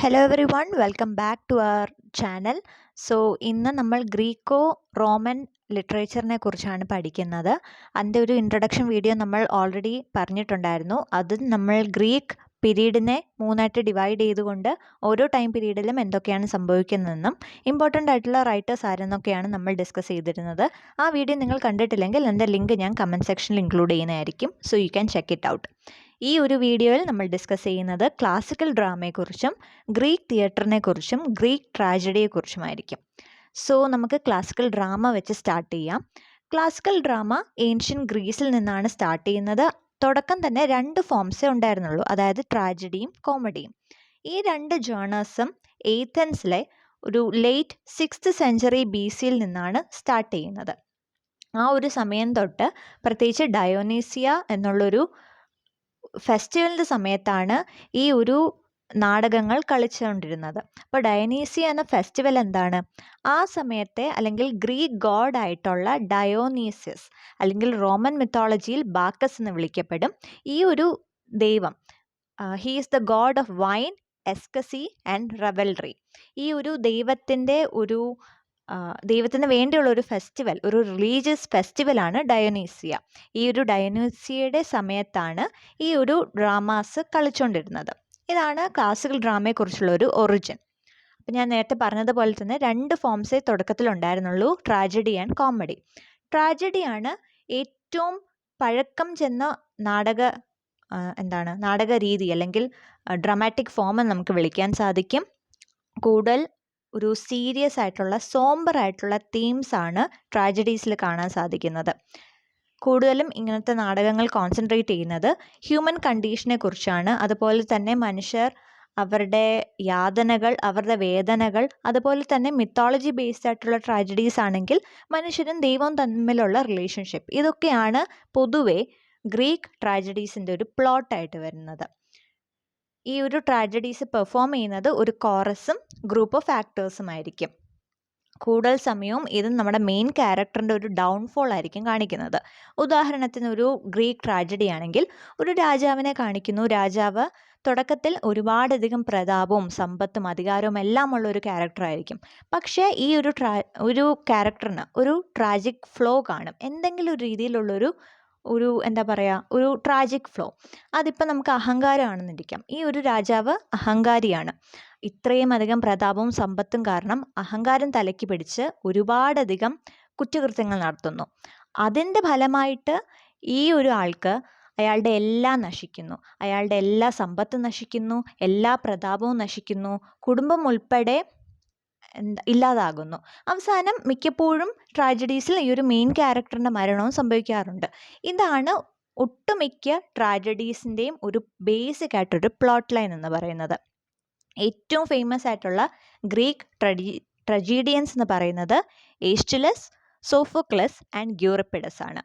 Hello everyone welcome back to our channel. ഇന്ന് നമ്മൾ Greco Roman ലിറ്ററേച്ചറിനെ കുറിച്ചാണ് പഠിക്കുന്നത്. അതിൻ്റെ ഒരു ഇൻട്രൊഡക്ഷൻ വീഡിയോ നമ്മൾ ഓൾറെഡി പറഞ്ഞിട്ടുണ്ടായിരുന്നു. അത് നമ്മൾ ഗ്രീക്ക് പീരീഡിനെ മൂന്നായിട്ട് ഡിവൈഡ് ചെയ്തുകൊണ്ട് ഓരോ ടൈം പീരീഡിലും എന്തൊക്കെയാണ് സംഭവിക്കുന്നതെന്നും ഇമ്പോർട്ടൻ്റ് ആയിട്ടുള്ള റൈറ്റേഴ്സ് ആരെന്നൊക്കെയാണ് നമ്മൾ ഡിസ്കസ് ചെയ്തിരുന്നത്. ആ വീഡിയോ നിങ്ങൾ കണ്ടിട്ടില്ലെങ്കിൽ എൻ്റെ ലിങ്ക് ഞാൻ കമൻറ്റ് സെക്ഷനിൽ ഇൻക്ലൂഡ് ചെയ്യുന്നതായിരിക്കും. So you can check it out. ഈ ഒരു വീഡിയോയിൽ നമ്മൾ ഡിസ്കസ് ചെയ്യുന്നത് ക്ലാസിക്കൽ ഡ്രാമയെക്കുറിച്ചും ഗ്രീക്ക് തിയേറ്ററിനെക്കുറിച്ചും ഗ്രീക്ക് ട്രാജഡിയെക്കുറിച്ചുമായിരിക്കും. നമുക്ക് ക്ലാസിക്കൽ ഡ്രാമ വെച്ച് സ്റ്റാർട്ട് ചെയ്യാം. ക്ലാസിക്കൽ ഡ്രാമ ഏൻഷ്യൻ ഗ്രീസിൽ നിന്നാണ് സ്റ്റാർട്ട് ചെയ്യുന്നത്. തുടക്കം തന്നെ 2 ഫോംസേ ഉണ്ടായിരുന്നുള്ളൂ, അതായത് ട്രാജഡിയും കോമഡിയും. ഈ 2 ജേണേഴ്സും ഏഥൻസിലെ ഒരു ലേറ്റ് 6th സെഞ്ച്വറി BC നിന്നാണ് സ്റ്റാർട്ട് ചെയ്യുന്നത്. ആ ഒരു സമയം തൊട്ട് പ്രത്യേകിച്ച് ഡയോനീസിയ എന്നുള്ളൊരു ഫെസ്റ്റിവലിൻ്റെ സമയത്താണ് ഈ ഒരു നാടകങ്ങൾ കളിച്ചുകൊണ്ടിരുന്നത്. അപ്പോൾ ഡയോനീസിയ എന്ന ഫെസ്റ്റിവൽ എന്താണ്? ആ സമയത്തെ അല്ലെങ്കിൽ ഗ്രീക്ക് ഗോഡ് ആയിട്ടുള്ള ഡയോനീസിയസ് അല്ലെങ്കിൽ റോമൻ മിത്തോളജിയിൽ ബാക്കസ് എന്ന് വിളിക്കപ്പെടും ഈ ഒരു ദൈവം. He is the god of wine, ecstasy and revelry. ഈ ഒരു ദൈവത്തിന് വേണ്ടിയുള്ള ഒരു ഫെസ്റ്റിവൽ, ഒരു റിലീജിയസ് ഫെസ്റ്റിവലാണ് ഡയോനീസിയ. ഈ ഒരു ഡയോനീസിയയുടെ സമയത്താണ് ഈ ഒരു ഡ്രാമാസ് കളിച്ചുകൊണ്ടിരുന്നത്. ഇതാണ് ക്ലാസിക്കൽ ഡ്രാമയെക്കുറിച്ചുള്ള ഒരു ഒറിജിൻ. അപ്പം ഞാൻ നേരത്തെ പറഞ്ഞതുപോലെ തന്നെ 2 ഫോംസേ തുടക്കത്തിലുണ്ടായിരുന്നുള്ളൂ, ട്രാജഡി ആൻഡ് കോമഡി. ട്രാജഡിയാണ് ഏറ്റവും പഴക്കം ചെന്ന നാടക രീതി അല്ലെങ്കിൽ ഡ്രാമാറ്റിക് ഫോം എന്ന് നമുക്ക് വിളിക്കാൻ സാധിക്കും. കൂടുതൽ ഒരു സീരിയസ് ആയിട്ടുള്ള സോംബർ ആയിട്ടുള്ള തീംസ് ആണ് ട്രാജഡീസിൽ കാണാൻ സാധിക്കുന്നത്. കൂടുതലും ഇങ്ങനത്തെ നാടകങ്ങൾ കോൺസെൻട്രേറ്റ് ചെയ്യുന്നത് ഹ്യൂമൻ കണ്ടീഷനെ കുറിച്ചാണ്. അതുപോലെ തന്നെ മനുഷ്യർ, അവരുടെ യാതനകൾ, അവരുടെ വേദനകൾ, അതുപോലെ തന്നെ മിത്തോളജി ബേസ്ഡ് ആയിട്ടുള്ള ട്രാജഡീസ് ആണെങ്കിൽ മനുഷ്യരും ദൈവവും തമ്മിലുള്ള റിലേഷൻഷിപ്പ്, ഇതൊക്കെയാണ് പൊതുവെ ഗ്രീക്ക് ട്രാജഡീസിൻ്റെ ഒരു പ്ലോട്ടായിട്ട് വരുന്നത്. ഈ ഒരു ട്രാജഡീസ് പെർഫോം ചെയ്യുന്നത് ഒരു കോറസും ഗ്രൂപ്പ് ഓഫ് ആക്ടേഴ്സും ആയിരിക്കും. കൂടുതൽ സമയവും ഇത് നമ്മുടെ മെയിൻ ക്യാരക്ടറിൻ്റെ ഒരു ഡൗൺഫോൾ ആയിരിക്കും കാണിക്കുന്നത്. ഉദാഹരണത്തിന് ഒരു ഗ്രീക്ക് ട്രാജഡി ആണെങ്കിൽ ഒരു രാജാവിനെ കാണിക്കുന്നു. രാജാവ് തുടക്കത്തിൽ ഒരുപാടധികം പ്രതാപവും സമ്പത്തും അധികാരവും എല്ലാം ഉള്ള ഒരു ക്യാരക്ടറായിരിക്കും. പക്ഷേ ഈ ഒരു ക്യാരക്ടറിന് ഒരു ട്രാജിക് ഫ്ലോ കാണും. എന്തെങ്കിലും ഒരു രീതിയിലുള്ളൊരു ഒരു ട്രാജിക് ഫ്ലോ. അതിപ്പോൾ നമുക്ക് അഹങ്കാരമാണെന്നിരിക്കാം. ഈ ഒരു രാജാവ് അഹങ്കാരിയാണ്. ഇത്രയും അധികം പ്രതാപവും സമ്പത്തും കാരണം അഹങ്കാരം തലയ്ക്ക് പിടിച്ച് ഒരുപാടധികം കുറ്റകൃത്യങ്ങൾ നടത്തുന്നു. അതിൻ്റെ ഫലമായിട്ട് ഈ ഒരു ആൾക്ക് അയാളുടെ എല്ലാം നശിക്കുന്നു. അയാളുടെ എല്ലാ സമ്പത്തും നശിക്കുന്നു, എല്ലാ പ്രതാപവും നശിക്കുന്നു, കുടുംബം ഉൾപ്പെടെ ഇല്ലാതാകുന്നു. അവസാനം മിക്കപ്പോഴും ട്രാജഡീസിൽ ഈ ഒരു മെയിൻ ക്യാരക്ടറിൻ്റെ മരണവും സംഭവിക്കാറുണ്ട്. ഇതാണ് ഒട്ടുമിക്ക ട്രാജഡീസിൻ്റെയും ഒരു ബേസിക് ആയിട്ടൊരു പ്ലോട്ട് ലൈൻ എന്ന് പറയുന്നത്. ഏറ്റവും ഫേമസ് ആയിട്ടുള്ള ഗ്രീക്ക് ട്രജീഡിയൻസ് എന്ന് പറയുന്നത് ഏഷ്ചിലസ്, സോഫോക്ലസ് ആൻഡ് യൂറിപ്പിഡസ് ആണ്.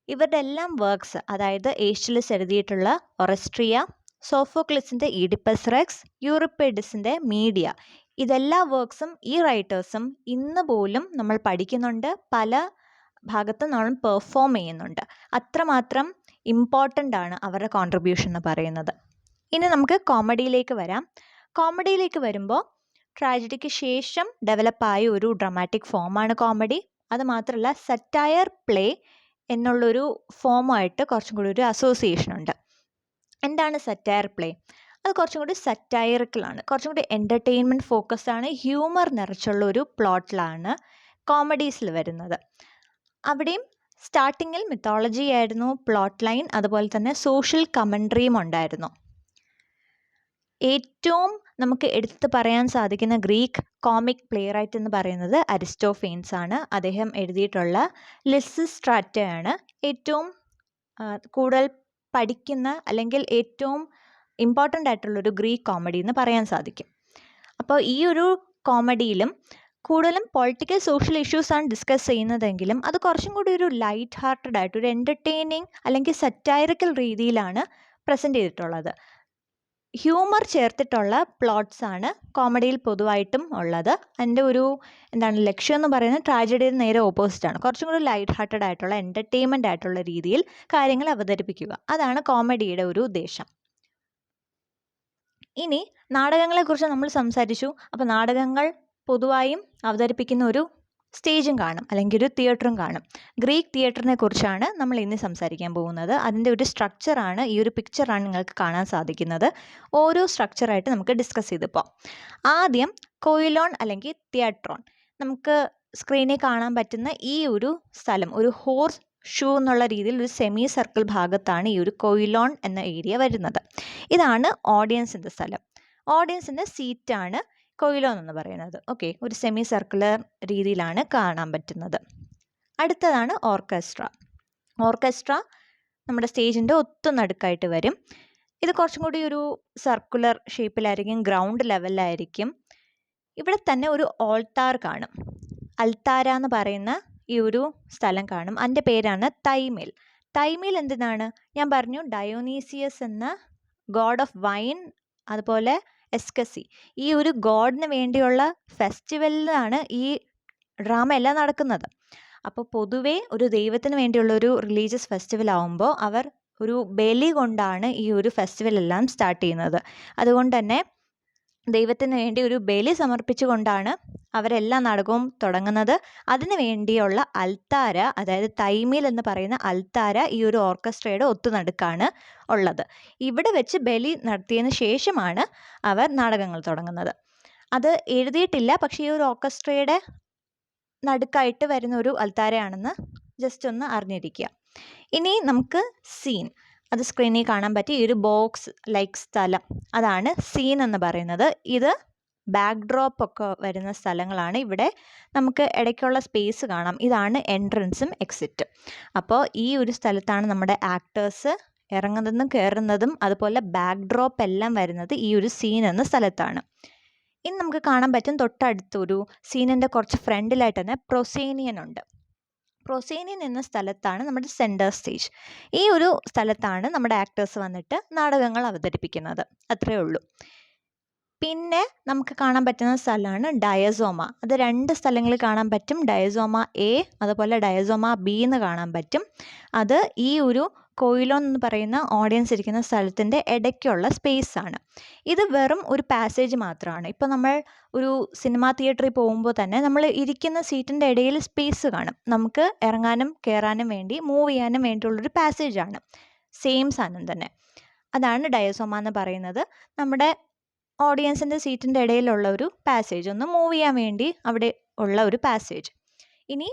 ഇവരുടെ എല്ലാം വർക്ക്സ്, അതായത് ഏഷ്ചിലസ് എഴുതിയിട്ടുള്ള ഒറസ്ട്രിയ, സോഫോക്ലസിൻ്റെ ഈഡിപ്പസ് റെക്സ്, യൂറിപ്പിഡസിൻ്റെ മീഡിയ, ഇതെല്ലാ വർക്ക്സും ഈ റൈറ്റേഴ്സും ഇന്ന് പോലും നമ്മൾ പഠിക്കുന്നുണ്ട്. പല ഭാഗത്തും നമ്മൾ പെർഫോം ചെയ്യുന്നുണ്ട്. അത്രമാത്രം ഇമ്പോർട്ടൻ്റ് ആണ് അവരുടെ കോൺട്രിബ്യൂഷൻ എന്ന് പറയുന്നത്. ഇനി നമുക്ക് കോമഡിയിലേക്ക് വരാം. കോമഡിയിലേക്ക് വരുമ്പോൾ ട്രാജഡിക്ക് ശേഷം ഡെവലപ്പായ ഒരു ഡ്രാമാറ്റിക് ഫോമാണ് കോമഡി. അതുമാത്രമല്ല സറ്റയർ പ്ലേ എന്നുള്ളൊരു ഫോമായിട്ട് കുറച്ചും കൂടി ഒരു അസോസിയേഷൻ ഉണ്ട്. എന്താണ് സറ്റയർ പ്ലേ? അത് കുറച്ചും കൂടി സറ്റയറിക്കലാണ്, കുറച്ചും കൂടി എൻ്റർടൈൻമെൻറ്റ് ഫോക്കസ്ഡ് ആണ്, ഹ്യൂമർ നിറച്ചുള്ള ഒരു പ്ലോട്ടിലാണ് കോമഡീസിൽ വരുന്നത്. അവിടെയും സ്റ്റാർട്ടിങ്ങിൽ മിത്തോളജി ആയിരുന്നു പ്ലോട്ട് ലൈൻ, അതുപോലെ തന്നെ സോഷ്യൽ കമൻട്രിയും ഉണ്ടായിരുന്നു. ഏറ്റവും നമുക്ക് എടുത്തു പറയാൻ സാധിക്കുന്ന ഗ്രീക്ക് കോമിക് പ്ലേ റൈറ്റ് എന്ന് പറയുന്നത് അരിസ്റ്റോഫെയിൻസ് ആണ്. അദ്ദേഹം എഴുതിയിട്ടുള്ള ലിസിസ്ട്രാറ്റയാണ് ഏറ്റവും കൂടുതൽ പഠിക്കുന്ന അല്ലെങ്കിൽ ഏറ്റവും ഇമ്പോർട്ടൻ്റ് ആയിട്ടുള്ളൊരു ഗ്രീക്ക് കോമഡി എന്ന് പറയാൻ സാധിക്കും. അപ്പോൾ ഈ ഒരു കോമഡിയിലും കൂടുതലും പൊളിറ്റിക്കൽ സോഷ്യൽ ഇഷ്യൂസാണ് ഡിസ്കസ് ചെയ്യുന്നതെങ്കിലും അത് കുറച്ചും കൂടി ഒരു ലൈറ്റ് ഹാർട്ടഡ് ആയിട്ട് ഒരു എൻ്റർടൈനിങ് അല്ലെങ്കിൽ സറ്റൈറിക്കൽ രീതിയിലാണ് പ്രസൻറ്റ് ചെയ്തിട്ടുള്ളത്. ഹ്യൂമർ ചേർത്തിട്ടുള്ള പ്ലോട്ട്സ് ആണ് കോമഡിയിൽ പൊതുവായിട്ടും ഉള്ളത്. അതിൻ്റെ ഒരു ലക്ഷ്യം എന്ന് പറയുന്നത് ട്രാജഡിയുടെ നേരെ ഓപ്പോസിറ്റാണ്. കുറച്ചും കൂടി ലൈറ്റ് ഹാർട്ടഡ് ആയിട്ടുള്ള എൻ്റർടൈൻമെൻ്റ് ആയിട്ടുള്ള രീതിയിൽ കാര്യങ്ങൾ അവതരിപ്പിക്കുക. അതാണ് കോമഡിയുടെ ഒരു ഉദ്ദേശം. ഇനി നാടകങ്ങളെക്കുറിച്ച് നമ്മൾ സംസാരിച്ചു. അപ്പോൾ നാടകങ്ങൾ പൊതുവായും അവതരിപ്പിക്കുന്ന ഒരു സ്റ്റേജും കാണും, അല്ലെങ്കിൽ ഒരു തിയേറ്ററും കാണും. ഗ്രീക്ക് തിയേറ്ററിനെ കുറിച്ചാണ് നമ്മൾ ഇന്ന് സംസാരിക്കാൻ പോകുന്നത്. അതിൻ്റെ ഒരു സ്ട്രക്ചറാണ്, ഈ ഒരു പിക്ചറാണ് നിങ്ങൾക്ക് കാണാൻ സാധിക്കുന്നത്. ഓരോ സ്ട്രക്ചറായിട്ട് നമുക്ക് ഡിസ്കസ് ചെയ്തിപ്പോൾ. ആദ്യം കൊയിലോൺ അല്ലെങ്കിൽ തിയേട്രോൺ. നമുക്ക് സ്ക്രീനിൽ കാണാൻ പറ്റുന്ന ഈ ഒരു സ്ഥലം, ഒരു ഹോർസ് ഷൂ എന്നുള്ള രീതിയിൽ ഒരു സെമി സർക്കിൾ ഭാഗത്താണ് ഈ ഒരു കൊയിലോൺ എന്ന ഏരിയ വരുന്നത്. ഇതാണ് ഓഡിയൻസിൻ്റെ സ്ഥലം. ഓഡിയൻസിൻ്റെ സീറ്റാണ് കൊയിലോൺ എന്ന് പറയുന്നത്. ഓക്കെ, ഒരു സെമി സർക്കുലർ രീതിയിലാണ് കാണാൻ പറ്റുന്നത്. അടുത്തതാണ് ഓർക്കസ്ട്ര. ഓർക്കസ്ട്ര നമ്മുടെ സ്റ്റേജിൻ്റെ ഒത്തുനടുക്കായിട്ട് വരും. ഇത് കുറച്ചും കൂടി ഒരു സർക്കുലർ ഷേപ്പിലായിരിക്കും, ഗ്രൗണ്ട് ലെവലിലായിരിക്കും. ഇവിടെ തന്നെ ഒരു ഓൾത്താർ കാണും. അൽത്താര എന്ന് പറയുന്ന ഈ ഒരു സ്ഥലം കാണും. അതിൻ്റെ പേരാണ് തൈമേൽ. തൈമേൽ എന്തിനാണ്? ഞാൻ പറഞ്ഞു, ഡയോനീസിയസ് എന്ന ഗോഡ് ഓഫ് വൈൻ, അതുപോലെ എസ്കസി, ഈ ഒരു ഗോഡിന് വേണ്ടിയുള്ള ഫെസ്റ്റിവലിലാണ് ഈ ഡ്രാമ എല്ലാം നടക്കുന്നത്. അപ്പോൾ പൊതുവേ ഒരു ദൈവത്തിന് വേണ്ടിയുള്ള ഒരു റിലീജിയസ് ഫെസ്റ്റിവൽ ആവുമ്പോൾ അവർ ഒരു ബലി കൊണ്ടാണ് ഈ ഒരു ഫെസ്റ്റിവൽ എല്ലാം സ്റ്റാർട്ട് ചെയ്യുന്നത്. അതുകൊണ്ട് തന്നെ ദൈവത്തിന് വേണ്ടി ഒരു ബലി സമർപ്പിച്ചുകൊണ്ടാണ് അവരെല്ലാ നാടകവും തുടങ്ങുന്നത്. അതിനു വേണ്ടിയുള്ള അൽത്താര, അതായത് തൈമീൽ എന്ന് പറയുന്ന അൽത്താര ഈ ഒരു ഓർക്കസ്ട്രയുടെ ഒത്തുനടുക്കാണ് ഉള്ളത്. ഇവിടെ വെച്ച് ബലി നടത്തിയതിന് ശേഷമാണ് അവർ നാടകങ്ങൾ തുടങ്ങുന്നത്. അത് എഴുതിയിട്ടില്ല, പക്ഷേ ഈ ഒരു ഓർക്കസ്ട്രയുടെ നടുക്കായിട്ട് വരുന്ന ഒരു അൽത്താരയാണെന്ന് ജസ്റ്റ് ഒന്ന് അറിഞ്ഞിരിക്കുക. ഇനി നമുക്ക് സീൻ, അത് സ്ക്രീനിൽ കാണാൻ പറ്റി ഈ ഒരു ബോക്സ് ലൈക്ക് സ്ഥലം, അതാണ് സീൻ എന്ന് പറയുന്നത്. ഇത് ബാക്ക്ഡ്രോപ്പ് ഒക്കെ വരുന്ന സ്ഥലങ്ങളാണ്. ഇവിടെ നമുക്ക് ഇടയ്ക്കുള്ള സ്പേസ് കാണാം. ഇതാണ് എൻട്രൻസും എക്സിറ്റും. അപ്പോൾ ഈ ഒരു സ്ഥലത്താണ് നമ്മുടെ ആക്ടേഴ്സ് ഇറങ്ങുന്നതും കയറുന്നതും, അതുപോലെ ബാക്ക്ഡ്രോപ്പ് എല്ലാം വരുന്നത് ഈ ഒരു സീൻ എന്ന സ്ഥലത്താണ്. ഇനി നമുക്ക് കാണാൻ പറ്റും തൊട്ടടുത്തൊരു സീനിൻ്റെ കുറച്ച് ഫ്രണ്ടിലായിട്ട് തന്നെ പ്രൊസേനിയൻ ഉണ്ട്. പ്രൊസേനിയൻ എന്ന സ്ഥലത്താണ് നമ്മുടെ സെൻറ്റർ സ്റ്റേജ്. ഈ ഒരു സ്ഥലത്താണ് നമ്മുടെ ആക്ടേഴ്സ് വന്നിട്ട് നാടകങ്ങൾ അവതരിപ്പിക്കുന്നത്. അത്രയേ ഉള്ളൂ. പിന്നെ നമുക്ക് കാണാൻ പറ്റുന്ന സ്ഥലമാണ് ഡയസോമ. അത് രണ്ട് സ്ഥലങ്ങളിൽ കാണാൻ പറ്റും. ഡയസോമ എ, അതുപോലെ ഡയസോമ ബി എന്ന് കാണാൻ പറ്റും. അത് ഈ ഒരു കൊയിലോൺ എന്ന് പറയുന്ന ഓഡിയൻസ് ഇരിക്കുന്ന സ്ഥലത്തിൻ്റെ ഇടയ്ക്കുള്ള സ്പേസ് ആണ്. ഇത് വെറും ഒരു പാസേജ് മാത്രമാണ്. ഇപ്പോൾ നമ്മൾ ഒരു സിനിമാ തിയേറ്ററിൽ പോകുമ്പോൾ തന്നെ നമ്മൾ ഇരിക്കുന്ന സീറ്റിൻ്റെ ഇടയിൽ സ്പേസ് കാണും. നമുക്ക് ഇറങ്ങാനും കയറാനും വേണ്ടി, മൂവ് ചെയ്യാനും വേണ്ടിയുള്ളൊരു പാസേജാണ്. സെയിം സാധനം തന്നെ. അതാണ് ഡയസോമ എന്ന് പറയുന്നത്. നമ്മുടെ ഓഡിയൻസിൻ്റെ സീറ്റിൻ്റെ ഇടയിലുള്ള ഒരു പാസേജ്, ഒന്ന് മൂവ് ചെയ്യാൻ വേണ്ടി അവിടെ ഉള്ള ഒരു പാസേജ്. ഇനി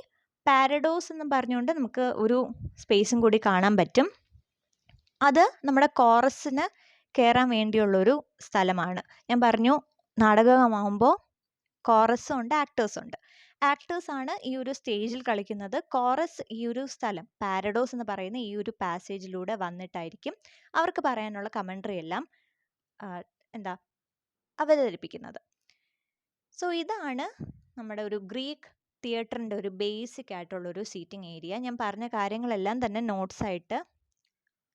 പാരഡോസ് എന്ന് പറഞ്ഞുകൊണ്ട് നമുക്ക് ഒരു സ്പേസും കൂടി കാണാൻ പറ്റും. അത് നമ്മുടെ കോറസിന് കയറാൻ വേണ്ടിയുള്ളൊരു സ്ഥലമാണ്. ഞാൻ പറഞ്ഞു, നാടകമാകുമ്പോൾ കോറസും ഉണ്ട്, ആക്ടേഴ്സും ഉണ്ട്. ആക്ടേഴ്സാണ് ഈ ഒരു സ്റ്റേജിൽ കളിക്കുന്നത്. കോറസ് ഈ ഒരു സ്ഥലം, പാരഡോസ് എന്ന് പറയുന്ന ഈ ഒരു പാസേജിലൂടെ വന്നിട്ടായിരിക്കും അവർക്ക് പറയാനുള്ള കമൻട്രി എല്ലാം അവതരിപ്പിക്കുന്നത്. സോ ഇതാണ് നമ്മുടെ ഒരു ഗ്രീക്ക് തിയേറ്ററിൻ്റെ ഒരു ബേസിക് ആയിട്ടുള്ളൊരു സീറ്റിംഗ് ഏരിയ. ഞാൻ പറഞ്ഞ കാര്യങ്ങളെല്ലാം തന്നെ നോട്ട്സായിട്ട്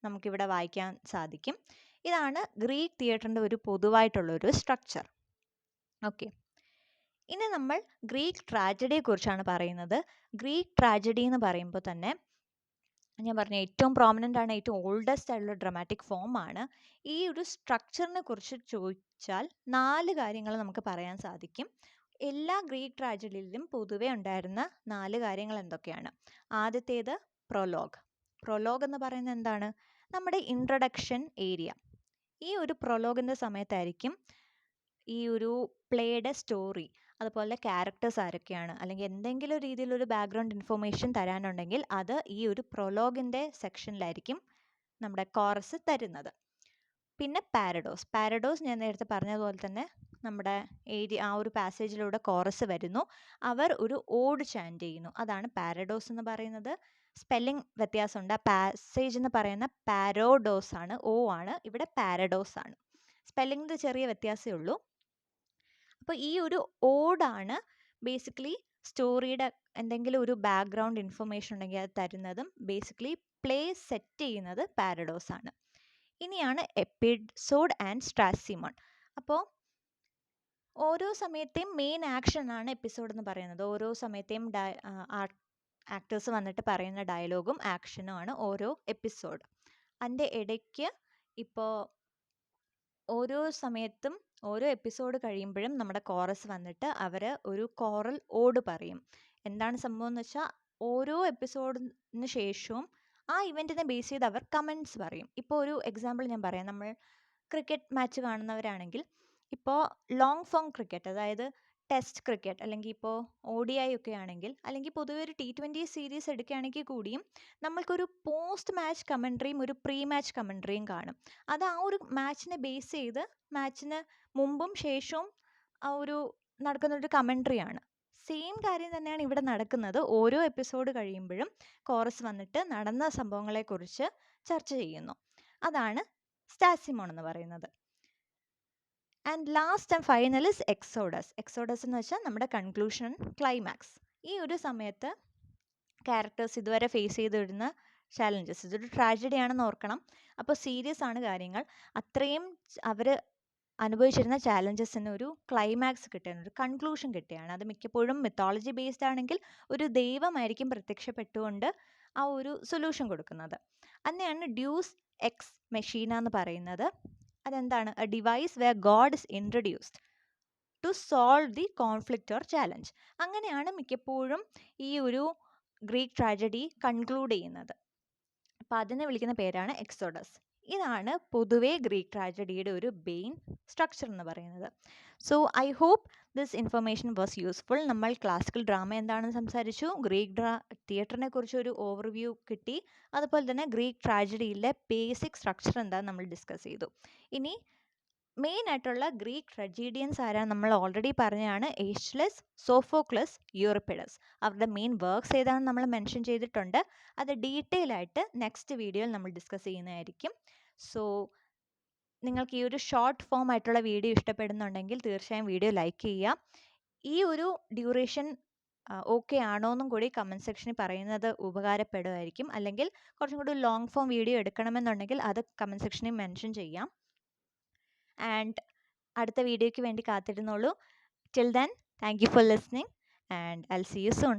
നമുക്കിവിടെ വായിക്കാൻ സാധിക്കും. ഇതാണ് ഗ്രീക്ക് തിയേറ്ററിൻ്റെ ഒരു പൊതുവായിട്ടുള്ളൊരു സ്ട്രക്ചർ. ഓക്കെ, ഇനി നമ്മൾ ഗ്രീക്ക് ട്രാജഡിയെക്കുറിച്ചാണ് പറയുന്നത്. ഗ്രീക്ക് ട്രാജഡി എന്ന് പറയുമ്പോൾ തന്നെ ഞാൻ പറഞ്ഞ ഏറ്റവും പ്രോമിനൻ്റ് ആണ്, ഏറ്റവും ഓൾഡസ്റ്റ് ആയിട്ടുള്ള ഡ്രമാറ്റിക് ഫോമാണ്. ഈ ഒരു സ്ട്രക്ചറിനെ കുറിച്ച് ചോദിച്ചാൽ 4 കാര്യങ്ങൾ നമുക്ക് പറയാൻ സാധിക്കും. എല്ലാ ഗ്രീക്ക് ട്രാജഡിയിലും പൊതുവെ ഉണ്ടായിരുന്ന 4 കാര്യങ്ങൾ എന്തൊക്കെയാണ്? ആദ്യത്തേത് പ്രൊലോഗ്. പ്രൊലോഗ് എന്ന് പറയുന്നത് എന്താണ്? നമ്മുടെ ഇൻട്രൊഡക്ഷൻ ഏരിയ. ഈ ഒരു പ്രൊലോഗിൻ്റെ സമയത്തായിരിക്കും ഈ ഒരു പ്ലേയുടെ സ്റ്റോറി, അതുപോലെ ക്യാരക്ടേഴ്സ് ആരൊക്കെയാണ്, അല്ലെങ്കിൽ എന്തെങ്കിലും രീതിയിലൊരു ബാക്ക്ഗ്രൗണ്ട് ഇൻഫർമേഷൻ തരാനുണ്ടെങ്കിൽ അത് ഈ ഒരു പ്രൊലോഗിൻ്റെ സെക്ഷനിലായിരിക്കും നമ്മുടെ കോറസ് തരുന്നത്. പിന്നെ പാരഡോസ്. പാരഡോസ് ഞാൻ നേരത്തെ പറഞ്ഞതുപോലെ തന്നെ നമ്മുടെ ആ ഒരു പാസേജിലൂടെ കോറസ് വരുന്നു, അവർ ഒരു ഓഡ് ചാൻറ്റ് ചെയ്യുന്നു. അതാണ് പാരഡോസ് എന്ന് പറയുന്നത്. സ്പെല്ലിംഗ് വ്യത്യാസമുണ്ട്. ആ പാസേജ് എന്ന് പറയുന്ന പാരോഡോസ് ആണ്, ഓ ആണ്. ഇവിടെ പാരഡോസ് ആണ്. സ്പെല്ലിങ്ങിൻ്റെ ചെറിയ വ്യത്യാസമേ ഉള്ളൂ. അപ്പോൾ ഈ ഒരു ഓടാണ് ബേസിക്കലി സ്റ്റോറിയുടെ എന്തെങ്കിലും ഒരു ബാക്ക്ഗ്രൗണ്ട് ഇൻഫർമേഷൻ ഉണ്ടെങ്കിൽ അത് തരുന്നതും ബേസിക്കലി പ്ലേ സെറ്റ് ചെയ്യുന്നത് പാരഡോസ് ആണ്. ഇനിയാണ് എപ്പിസോഡ് ആൻഡ് സ്ട്രാസിമോൺ. അപ്പോൾ ഓരോ സമയത്തെയും മെയിൻ ആക്ഷൻ ആണ് എപ്പിസോഡ് എന്ന് പറയുന്നത്. ഓരോ സമയത്തെയും ആക്ടേഴ്സ് വന്നിട്ട് പറയുന്ന ഡയലോഗും ആക്ഷനും ആണ് ഓരോ എപ്പിസോഡ്. അതിൻ്റെ ഇടയ്ക്ക് ഇപ്പോൾ ഓരോ സമയത്തും ഓരോ എപ്പിസോഡ് കഴിയുമ്പോഴും നമ്മുടെ കോറസ് വന്നിട്ട് അവർ ഒരു കോറൽ ഓട് പറയും. എന്താണ് സംഭവം എന്ന് വെച്ചാൽ ഓരോ എപ്പിസോഡിന് ശേഷവും ആ ഇവൻറ്റിനെ ബേസ് ചെയ്ത് അവർ കമൻറ്റ്സ് പറയും. ഇപ്പോൾ ഒരു എക്സാമ്പിൾ ഞാൻ പറയാം. നമ്മൾ ക്രിക്കറ്റ് മാച്ച് കാണുന്നവരാണെങ്കിൽ ഇപ്പോൾ ലോങ് ഫോം ക്രിക്കറ്റ്, അതായത് ടെസ്റ്റ് ക്രിക്കറ്റ് അല്ലെങ്കിൽ ഇപ്പോൾ ODI ഒക്കെ ആണെങ്കിൽ, അല്ലെങ്കിൽ പൊതുവെ ഒരു T20 സീരീസ് എടുക്കുകയാണെങ്കിൽ കൂടിയും നമ്മൾക്കൊരു പോസ്റ്റ് മാച്ച് കമൻട്രിയും ഒരു പ്രീ മാച്ച് കമൻട്രിയും കാണും. അത് ആ ഒരു മാച്ചിനെ ബേസ് ചെയ്ത് മാച്ചിന് മുമ്പും ശേഷവും ആ ഒരു നടക്കുന്നൊരു കമൻട്രിയാണ്. സെയിം കാര്യം തന്നെയാണ് ഇവിടെ നടക്കുന്നത്. ഓരോ എപ്പിസോഡ് കഴിയുമ്പോഴും കോറസ് വന്നിട്ട് നടന്ന സംഭവങ്ങളെക്കുറിച്ച് ചർച്ച ചെയ്യുന്നു. അതാണ് സ്റ്റാസിമോൺ എന്ന് പറയുന്നത്. And last and final is exodus. Exodus എന്ന് വെച്ചാൽ നമ്മുടെ കൺക്ലൂഷൻ, ക്ലൈമാക്സ്. ഈ ഒരു സമയത്ത് ക്യാരക്ടേഴ്സ് ഇതുവരെ ഫേസ് ചെയ്ത് വരുന്ന ചാലഞ്ചസ്, ഇതൊരു ട്രാജഡി ആണെന്ന് ഓർക്കണം. അപ്പോൾ സീരിയസ് ആണ് കാര്യങ്ങൾ. അത്രയും അവർ അനുഭവിച്ചിരുന്ന ചാലഞ്ചസിന് ഒരു ക്ലൈമാക്സ് കിട്ടുകയാണ്, ഒരു കൺക്ലൂഷൻ കിട്ടുകയാണ്. അത് മിക്കപ്പോഴും മിത്തോളജി ബേസ്ഡ് ആണെങ്കിൽ ഒരു ദൈവമായിരിക്കും പ്രത്യക്ഷപ്പെട്ടുകൊണ്ട് ആ ഒരു സൊല്യൂഷൻ കൊടുക്കുന്നത്. അതിനെയാണ് ഡ്യൂസ് എക്സ് മെഷീന എന്ന് പറയുന്നത്. അതെന്താണ്? A device where god is introduced to solve the conflict or challenge. അങ്ങനെയാണ് മിക്കപ്പോഴും ഈ ഒരു ഗ്രീക്ക് ട്രാജഡി കൺക്ലൂഡ് ചെയ്യുന്നത്. അപ്പം അതിനെ വിളിക്കുന്ന പേരാണ് എക്സോഡസ്. ഇതാണ് പൊതുവേ ഗ്രീക്ക് ട്രാജഡിയുടെ ഒരു മെയിൻ സ്ട്രക്ചർ എന്ന് പറയുന്നത്. So I hope this information was useful. നമ്മൾ ക്ലാസിക്കൽ ഡ്രാമ എന്താണെന്ന് സംസാരിച്ചു, ഗ്രീക്ക് തിയേറ്ററിനെ കുറിച്ച് ഒരു ഓവർവ്യൂ കിട്ടി, അതുപോലെ തന്നെ ഗ്രീക്ക് ട്രാജഡിയിലെ ബേസിക് സ്ട്രക്ചർ എന്താണെന്ന് നമ്മൾ ഡിസ്കസ് ചെയ്തു. ഇനി മെയിൻ ആയിട്ടുള്ള ഗ്രീക്ക് ട്രജീഡിയൻസ് ആരാണ് നമ്മൾ ഓൾറെഡി പറഞ്ഞതാണ്. എയ്ഷ്ലെസ്, സോഫോക്ലസ്, യൂറിപ്പിഡസ്. അവരുടെ മെയിൻ വർക്ക്സ് ഏതാണെന്ന് നമ്മൾ മെൻഷൻ ചെയ്തിട്ടുണ്ട്. അത് ഡീറ്റെയിൽ ആയിട്ട് നെക്സ്റ്റ് വീഡിയോയിൽ നമ്മൾ ഡിസ്കസ് ചെയ്യുന്നതായിരിക്കും. സോ നിങ്ങൾക്ക് ഈ ഒരു ഷോർട്ട് ഫോം ആയിട്ടുള്ള വീഡിയോ ഇഷ്ടപ്പെടുന്നുണ്ടെങ്കിൽ തീർച്ചയായും വീഡിയോ ലൈക്ക് ചെയ്യുക. ഈ ഒരു ഡ്യൂറേഷൻ ഓക്കെ ആണോ എന്നും കൂടി കമൻറ്റ് സെക്ഷനിൽ പറയുന്നത് ഉപകാരപ്പെടുമായിരിക്കും. അല്ലെങ്കിൽ കുറച്ചും കൂടി ലോങ് ഫോം വീഡിയോ എടുക്കണമെന്നുണ്ടെങ്കിൽ അത് കമൻറ്റ് സെക്ഷനിൽ മെൻഷൻ ചെയ്യാം. ആൻഡ് അടുത്ത വീഡിയോയ്ക്ക് വേണ്ടി കാത്തിരുന്നോളൂ. Till then, thank you for listening and I will see you soon.